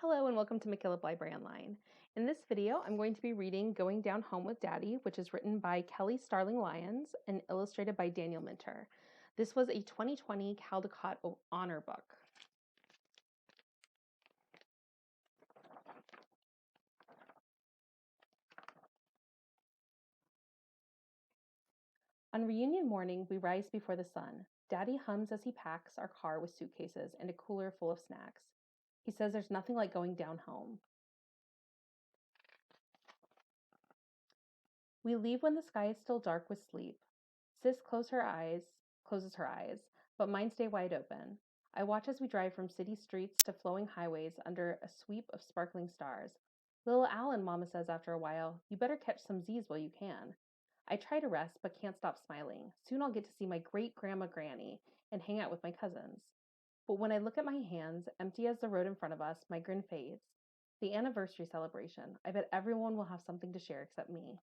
Hello and welcome to McKillop Library Online. In this video, I'm going to be reading Going Down Home with Daddy, which is written by Kelly Starling Lyon and illustrated by Daniel Minter. This was a 2020 Caldecott Honor book. On reunion morning, we rise before the sun. Daddy hums as he packs our car with suitcases and a cooler full of snacks. He says there's nothing like going down home. We leave when the sky is still dark with sleep. Sis closes her eyes, but mine stay wide open. I watch as we drive from city streets to flowing highways under a sweep of sparkling stars. Little Alan, Mama says after a while, you better catch some Z's while you can. I try to rest, but can't stop smiling. Soon I'll get to see my great-grandma Granny and hang out with my cousins. But when I look at my hands, empty as the road in front of us, my grin fades. The anniversary celebration. I bet everyone will have something to share except me.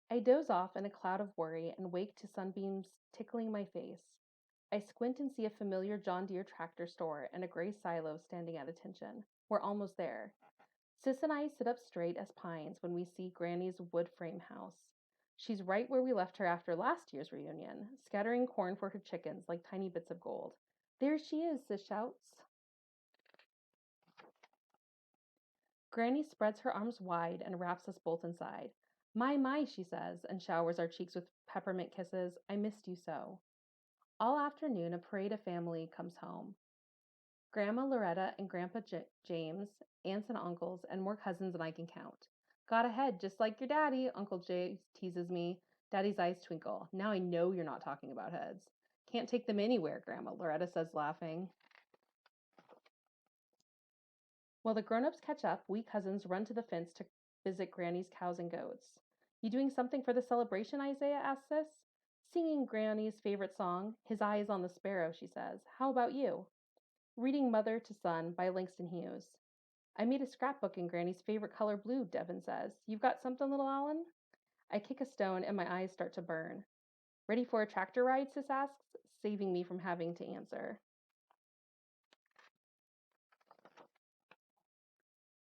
I doze off in a cloud of worry and wake to sunbeams tickling my face. I squint and see a familiar John Deere tractor store and a gray silo standing at attention. We're almost there. Sis and I sit up straight as pines when we see Granny's wood frame house. She's right where we left her after last year's reunion, scattering corn for her chickens like tiny bits of gold. There she is, Sis shouts. Granny spreads her arms wide and wraps us both inside. My, she says, and showers our cheeks with peppermint kisses. I missed you so. All afternoon, a parade of family comes home. Grandma Loretta and Grandpa James, aunts and uncles, and more cousins than I can count. Got ahead, just like your daddy, Uncle Jay teases me. Daddy's eyes twinkle. Now I know you're not talking about heads. Can't take them anywhere, Grandma Loretta says, laughing. While the grown-ups catch up, we cousins run to the fence to visit Granny's cows and goats. You doing something for the celebration, Isaiah asks us. Singing Granny's favorite song, His Eye is on the Sparrow, she says. How about you? Reading Mother to Son by Langston Hughes. I made a scrapbook in Granny's favorite color blue, Devin says. You've got something, little Alan? I kick a stone and my eyes start to burn. Ready for a tractor ride, Sis asks, saving me from having to answer.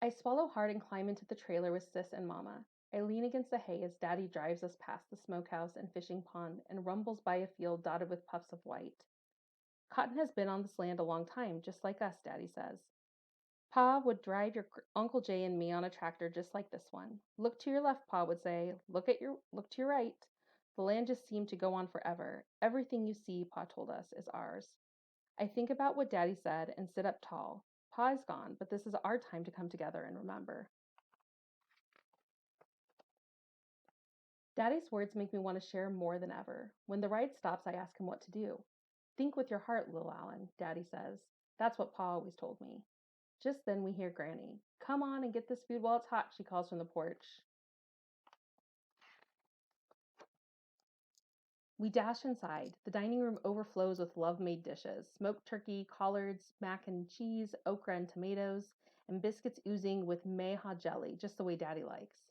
I swallow hard and climb into the trailer with Sis and Mama. I lean against the hay as Daddy drives us past the smokehouse and fishing pond and rumbles by a field dotted with puffs of white. Cotton has been on this land a long time, just like us, Daddy says. Pa would drive your Uncle Jay and me on a tractor just like this one. Look to your left, Pa would say. Look to your right. The land just seemed to go on forever. Everything you see, Pa told us, is ours. I think about what Daddy said and sit up tall. Pa is gone, but this is our time to come together and remember. Daddy's words make me want to share more than ever. When the ride stops, I ask him what to do. Think with your heart, little Alan, Daddy says. That's what Pa always told me. Just then we hear Granny. Come on and get this food while it's hot, she calls from the porch. We dash inside. The dining room overflows with love-made dishes. Smoked turkey, collards, mac and cheese, okra and tomatoes, and biscuits oozing with mayha jelly, just the way Daddy likes.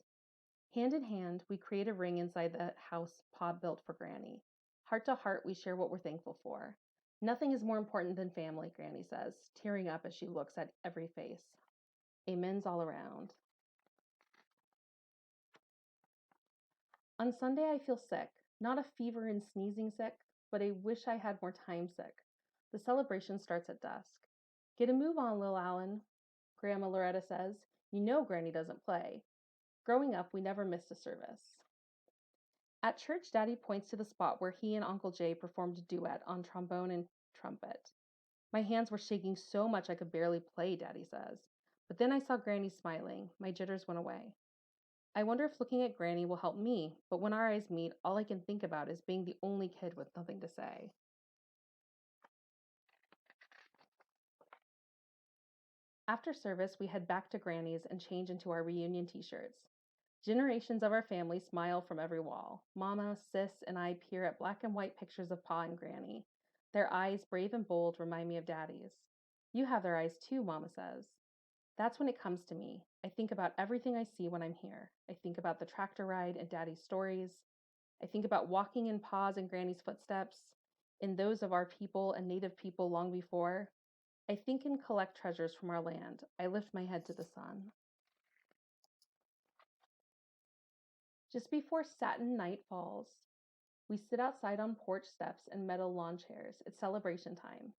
Hand in hand, we create a ring inside the house Pa built for Granny. Heart to heart, we share what we're thankful for. Nothing is more important than family, Granny says, tearing up as she looks at every face. Amens all around. On Sunday, I feel sick. Not a fever and sneezing sick, but I wish I had more time sick. The celebration starts at dusk. Get a move on, Lil Alan, Grandma Loretta says. You know Granny doesn't play. Growing up, we never missed a service. At church, Daddy points to the spot where he and Uncle Jay performed a duet on trombone and trumpet. My hands were shaking so much I could barely play, Daddy says. But then I saw Granny smiling. My jitters went away. I wonder if looking at Granny will help me, but when our eyes meet, all I can think about is being the only kid with nothing to say. After service, we head back to Granny's and change into our reunion t-shirts. Generations of our family smile from every wall. Mama, Sis, and I peer at black and white pictures of Pa and Granny. Their eyes, brave and bold, remind me of Daddy's. You have their eyes too, Mama says. That's when it comes to me. I think about everything I see when I'm here. I think about the tractor ride and Daddy's stories. I think about walking in Pa's and Granny's footsteps. in those of our people and native people long before, I think and collect treasures from our land. I lift my head to the sun. Just before satin night falls, we sit outside on porch steps and metal lawn chairs. It's celebration time.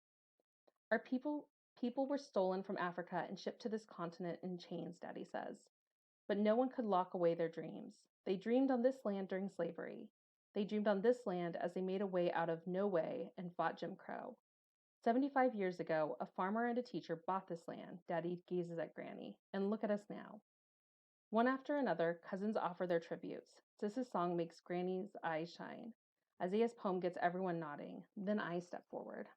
Our people were stolen from Africa and shipped to this continent in chains, Daddy says. But no one could lock away their dreams. They dreamed on this land during slavery. They dreamed on this land as they made a way out of no way and fought Jim Crow. 75 years ago, a farmer and a teacher bought this land, Daddy gazes at Granny, and look at us now. One after another, cousins offer their tributes. Sis's song makes Granny's eyes shine. Isaiah's poem gets everyone nodding. Then I step forward.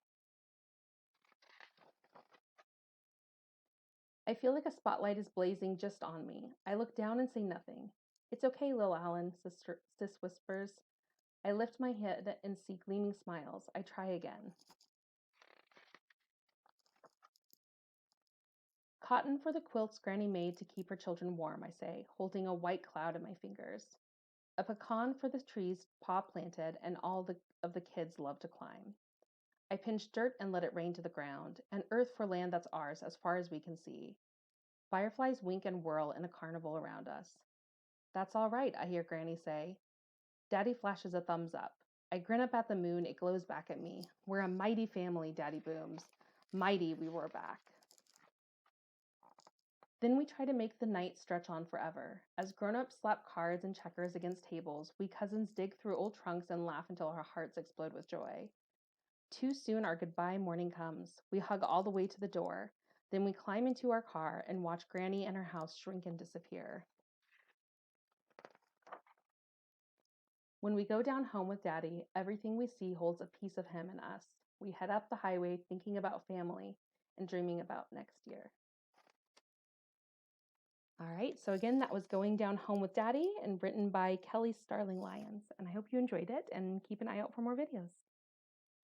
I feel like a spotlight is blazing just on me. I look down and say nothing. It's okay, Lil Allen, Sis whispers. I lift my head and see gleaming smiles. I try again. Cotton for the quilts Granny made to keep her children warm, I say, holding a white cloud in my fingers. A pecan for the trees Pa planted and all of the kids love to climb. I pinch dirt and let it rain to the ground, and earth for land that's ours as far as we can see. Fireflies wink and whirl in a carnival around us. That's all right, I hear Granny say. Daddy flashes a thumbs up. I grin up at the moon, it glows back at me. We're a mighty family, Daddy booms. Mighty, we roar back. Then we try to make the night stretch on forever. As grown-ups slap cards and checkers against tables, we cousins dig through old trunks and laugh until our hearts explode with joy. Too soon our goodbye morning comes. We hug all the way to the door. Then we climb into our car and watch Granny and her house shrink and disappear. When we go down home with Daddy, everything we see holds a piece of him and us. We head up the highway thinking about family and dreaming about next year. All right, so again, that was Going Down Home with Daddy and written by Kelly Starling Lyon. And I hope you enjoyed it and keep an eye out for more videos.